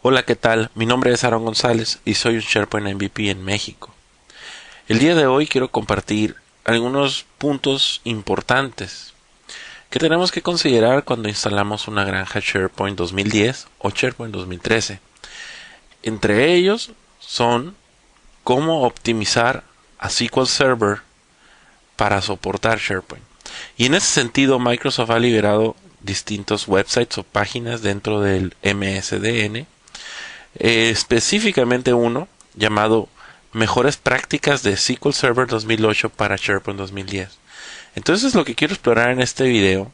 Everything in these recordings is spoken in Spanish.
Hola, ¿qué tal? Mi nombre es Aaron González y soy un SharePoint MVP en México. El día de hoy quiero compartir algunos puntos importantes que tenemos que considerar cuando instalamos una granja SharePoint 2010 o SharePoint 2013. Entre ellos son cómo optimizar a SQL Server para soportar SharePoint. Y en ese sentido, Microsoft ha liberado distintos websites o páginas dentro del MSDN, específicamente uno llamado Mejores prácticas de SQL Server 2008 para SharePoint 2010. Entonces lo que quiero explorar en este video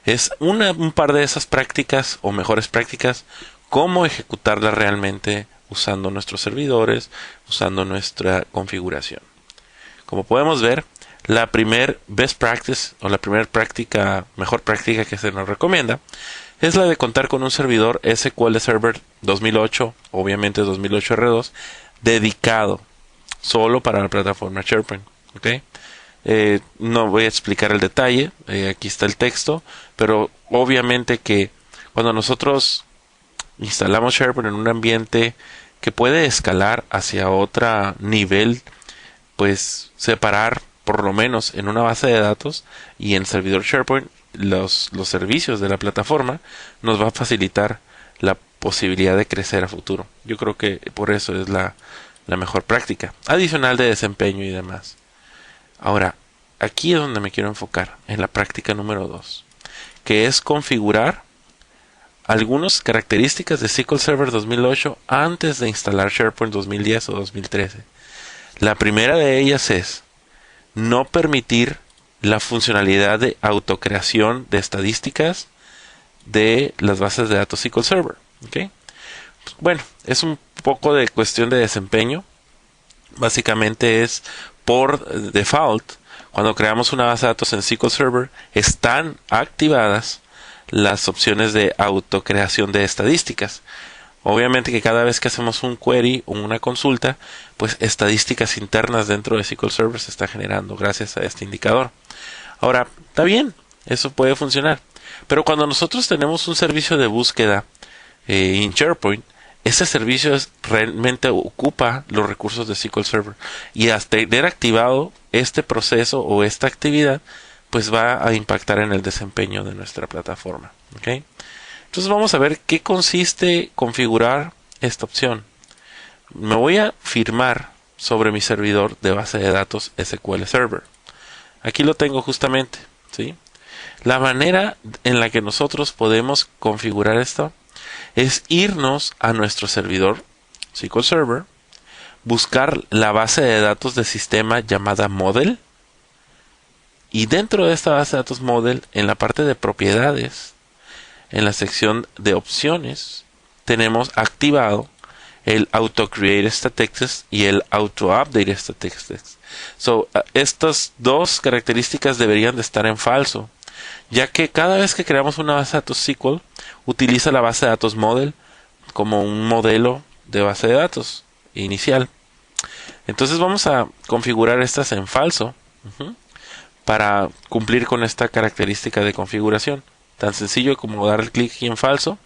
es un par de esas prácticas o mejores prácticas, cómo ejecutarlas realmente usando nuestros servidores, usando nuestra configuración. Como podemos ver, la primer best practice o la primera práctica, mejor práctica que se nos recomienda es la de contar con un servidor SQL Server 2008, obviamente 2008 R2, dedicado solo para la plataforma SharePoint. ¿Okay? No voy a explicar el detalle, aquí está el texto, pero obviamente que cuando nosotros instalamos SharePoint en un ambiente que puede escalar hacia otro nivel, pues separar por lo menos en una base de datos y en servidor SharePoint los servicios de la plataforma, nos va a facilitar la posibilidad de crecer a futuro. Yo creo que por eso es la mejor práctica, adicional de desempeño y demás. Ahora, aquí es donde me quiero enfocar, en la práctica número 2, que es configurar algunas características de SQL Server 2008 antes de instalar SharePoint 2010 o 2013. La primera de ellas es no permitir la funcionalidad de autocreación de estadísticas de las bases de datos SQL Server. ¿Okay? Bueno, es un poco de cuestión de desempeño. Básicamente es por default, cuando creamos una base de datos en SQL Server, están activadas las opciones de autocreación de estadísticas. Obviamente que cada vez que hacemos un query o una consulta, pues estadísticas internas dentro de SQL Server se está generando gracias a este indicador. Ahora, está bien, eso puede funcionar. Pero cuando nosotros tenemos un servicio de búsqueda en SharePoint, ese servicio realmente ocupa los recursos de SQL Server. Y al tener activado este proceso o esta actividad, pues va a impactar en el desempeño de nuestra plataforma. ¿Okay? Entonces vamos a ver qué consiste configurar esta opción. Me voy a firmar sobre mi servidor de base de datos SQL Server. Aquí lo tengo justamente, ¿sí? La manera en la que nosotros podemos configurar esto es irnos a nuestro servidor SQL Server, buscar la base de datos de sistema llamada Model, y dentro de esta base de datos Model, en la parte de propiedades, en la sección de opciones, tenemos activado el Auto Create Statistics y el Auto Update Statistics. Estas dos características deberían de estar en falso, ya que cada vez que creamos una base de datos SQL, utiliza la base de datos Model como un modelo de base de datos inicial. Entonces vamos a configurar estas en falso para cumplir con esta característica de configuración. Tan sencillo como dar el clic aquí en falso.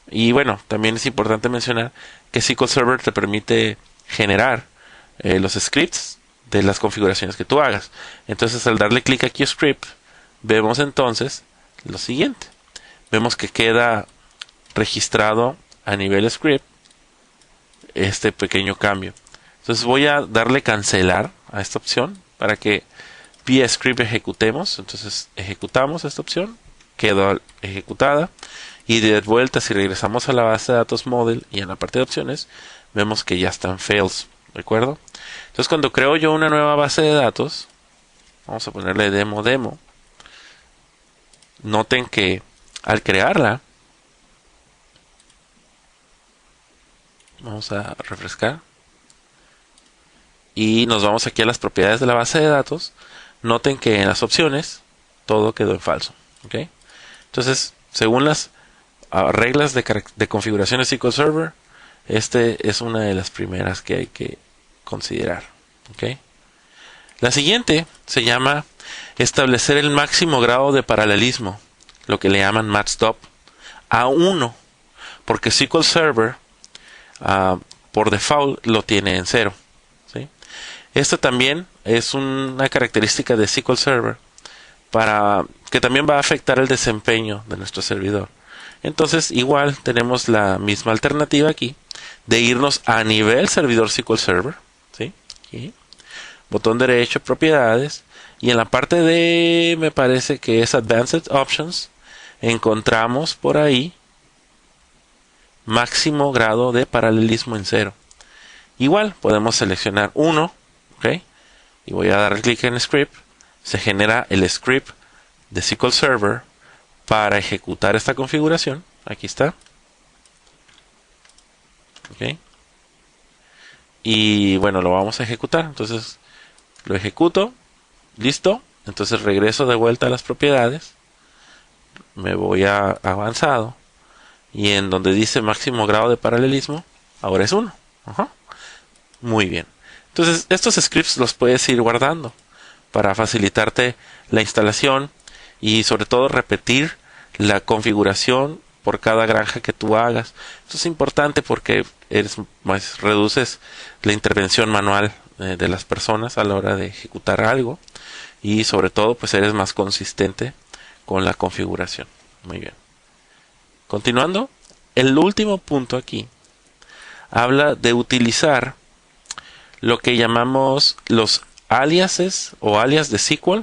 Y bueno, también es importante mencionar que SQL Server te permite generar los scripts de las configuraciones que tú hagas. Entonces al darle clic aquí a script, vemos entonces lo siguiente. Vemos que queda registrado a nivel script este pequeño cambio. Entonces voy a darle cancelar a esta opción para que vía script ejecutemos. Entonces ejecutamos esta opción, quedó ejecutada, y de vuelta, si regresamos a la base de datos Model y en la parte de opciones, vemos que ya están fails. ¿De acuerdo? Entonces cuando creo yo una nueva base de datos, vamos a ponerle demo. Noten que al crearla, vamos a refrescar y nos vamos aquí a las propiedades de la base de datos. Noten que en las opciones todo quedó en falso. ¿Okay? Entonces, según las reglas de configuración de SQL Server, este es una de las primeras que hay que considerar. ¿Okay? La siguiente se llama establecer el máximo grado de paralelismo, lo que le llaman match stop, a 1, porque SQL Server por default lo tiene en 0. ¿Sí? Esto también es una característica de SQL Server para que también va a afectar el desempeño de nuestro servidor. Entonces, igual tenemos la misma alternativa aquí de irnos a nivel servidor SQL Server. ¿Sí? Aquí. Botón derecho, propiedades. Y en la parte de, me parece que es Advanced Options, encontramos por ahí máximo grado de paralelismo en 0. Igual podemos seleccionar 1, ¿ok? Y voy a dar clic en Script. Se genera el script de SQL Server para ejecutar esta configuración. Aquí está. ¿Ok? Y bueno, lo vamos a ejecutar. Entonces lo ejecuto. Listo. Entonces regreso de vuelta a las propiedades. Me voy a avanzado. Y en donde dice máximo grado de paralelismo, ahora es 1. Ajá. Muy bien. Entonces estos scripts los puedes ir guardando para facilitarte la instalación y sobre todo repetir la configuración por cada granja que tú hagas. Esto es importante porque reduces la intervención manual de las personas a la hora de ejecutar algo y sobre todo pues eres más consistente con la configuración. Muy bien. Continuando, el último punto aquí habla de utilizar lo que llamamos los aliases o alias de SQL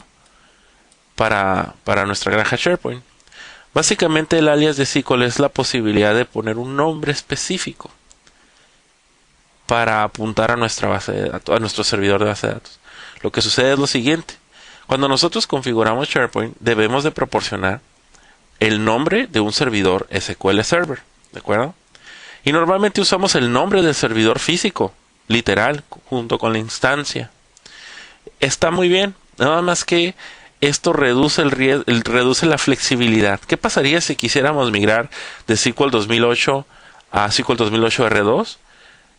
para nuestra granja SharePoint. Básicamente el alias de SQL es la posibilidad de poner un nombre específico para apuntar a nuestra base de datos, a nuestro servidor de base de datos. Lo que sucede es lo siguiente: cuando nosotros configuramos SharePoint, debemos de proporcionar el nombre de un servidor SQL Server, ¿de acuerdo? Y normalmente usamos el nombre del servidor físico, literal, junto con la instancia. Está muy bien, nada más que esto reduce reduce la flexibilidad. ¿Qué pasaría si quisiéramos migrar de SQL 2008 a SQL 2008 R2?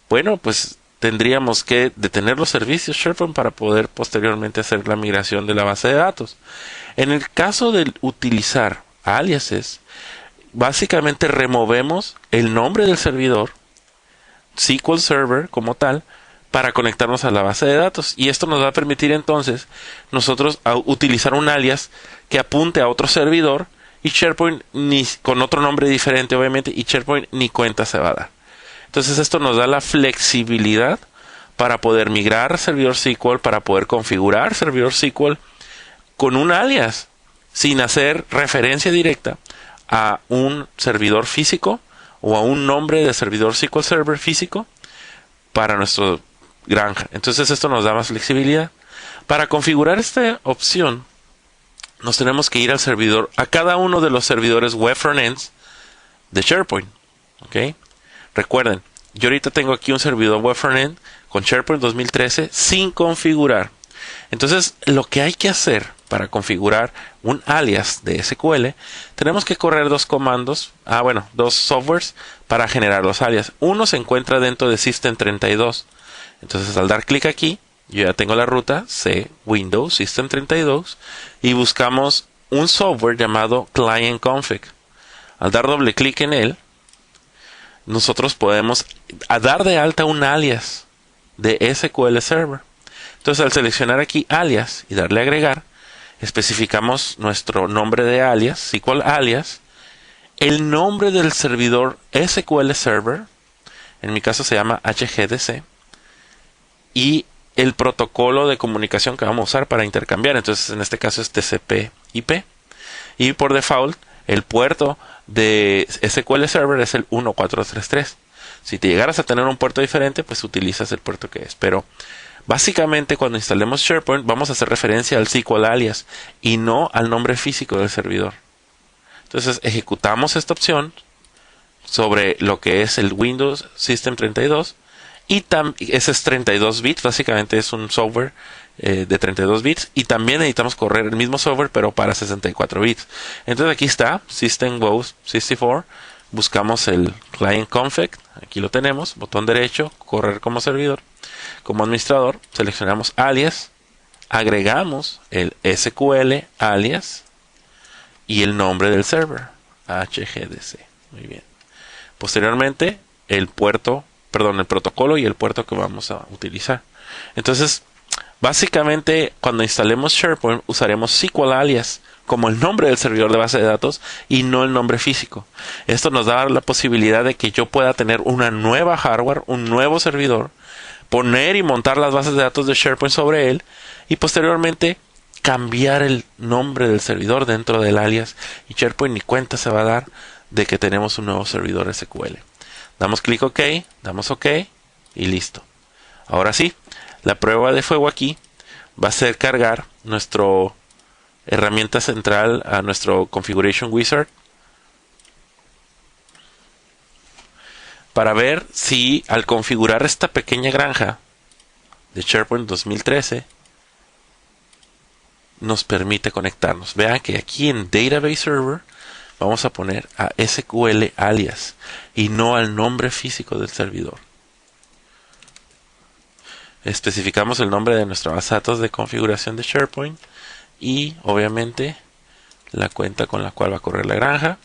Bueno, pues tendríamos que detener los servicios SharePoint para poder posteriormente hacer la migración de la base de datos. En el caso de utilizar aliases, básicamente removemos el nombre del servidor SQL Server como tal para conectarnos a la base de datos, y esto nos va a permitir entonces nosotros utilizar un alias que apunte a otro servidor y SharePoint con otro nombre diferente obviamente, y SharePoint ni cuenta se va a dar. Entonces esto nos da la flexibilidad para poder migrar servidor SQL, para poder configurar servidor SQL con un alias sin hacer referencia directa a un servidor físico o a un nombre de servidor SQL Server físico para nuestra granja. Entonces esto nos da más flexibilidad. Para configurar esta opción nos tenemos que ir al servidor, a cada uno de los servidores web frontends de SharePoint. ¿Ok? Recuerden, yo ahorita tengo aquí un servidor web frontend con SharePoint 2013 sin configurar. Entonces lo que hay que hacer para configurar un alias de SQL, tenemos que correr dos comandos, dos softwares para generar los alias. Uno se encuentra dentro de System32. Entonces al dar clic aquí, yo ya tengo la ruta C Windows System32 y buscamos un software llamado Client Config. Al dar doble clic en él, nosotros podemos dar de alta un alias de SQL Server. Entonces al seleccionar aquí alias y darle a agregar, especificamos nuestro nombre de alias, SQL alias, el nombre del servidor SQL Server, en mi caso se llama HGDC, y el protocolo de comunicación que vamos a usar para intercambiar. Entonces en este caso es TCP/IP, y por default el puerto de SQL Server es el 1433. Si te llegaras a tener un puerto diferente, pues utilizas el puerto que es, pero básicamente cuando instalemos SharePoint vamos a hacer referencia al SQL alias y no al nombre físico del servidor. Entonces ejecutamos esta opción sobre lo que es el Windows System 32, y ese es 32 bits, básicamente es un software de 32 bits, y también necesitamos correr el mismo software pero para 64 bits. Entonces aquí está System Windows 64, buscamos el Client Config, aquí lo tenemos, botón derecho, correr como servidor. Como administrador, seleccionamos alias, agregamos el SQL alias y el nombre del server, HGDC. Muy bien. Posteriormente, el puerto perdón, el protocolo y el puerto que vamos a utilizar. Entonces, básicamente, cuando instalemos SharePoint, usaremos SQL alias como el nombre del servidor de base de datos y no el nombre físico. Esto nos da la posibilidad de que yo pueda tener una nueva hardware, un nuevo servidor, poner y montar las bases de datos de SharePoint sobre él y posteriormente cambiar el nombre del servidor dentro del alias y SharePoint ni cuenta se va a dar de que tenemos un nuevo servidor SQL. Damos clic OK, damos OK y listo. Ahora sí, la prueba de fuego aquí va a ser cargar nuestro herramienta central a nuestro Configuration Wizard para ver si al configurar esta pequeña granja de SharePoint 2013 nos permite conectarnos. Vean que aquí en Database Server vamos a poner a SQL alias y no al nombre físico del servidor. Especificamos el nombre de nuestra base de datos de configuración de SharePoint y obviamente la cuenta con la cual va a correr la granja.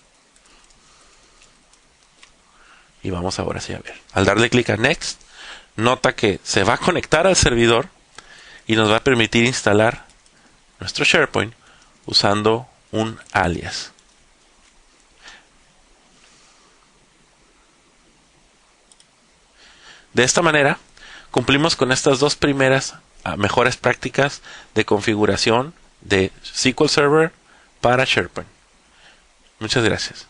Y vamos ahora sí a ver. Al darle clic a Next, nota que se va a conectar al servidor y nos va a permitir instalar nuestro SharePoint usando un alias. De esta manera, cumplimos con estas dos primeras mejores prácticas de configuración de SQL Server para SharePoint. Muchas gracias.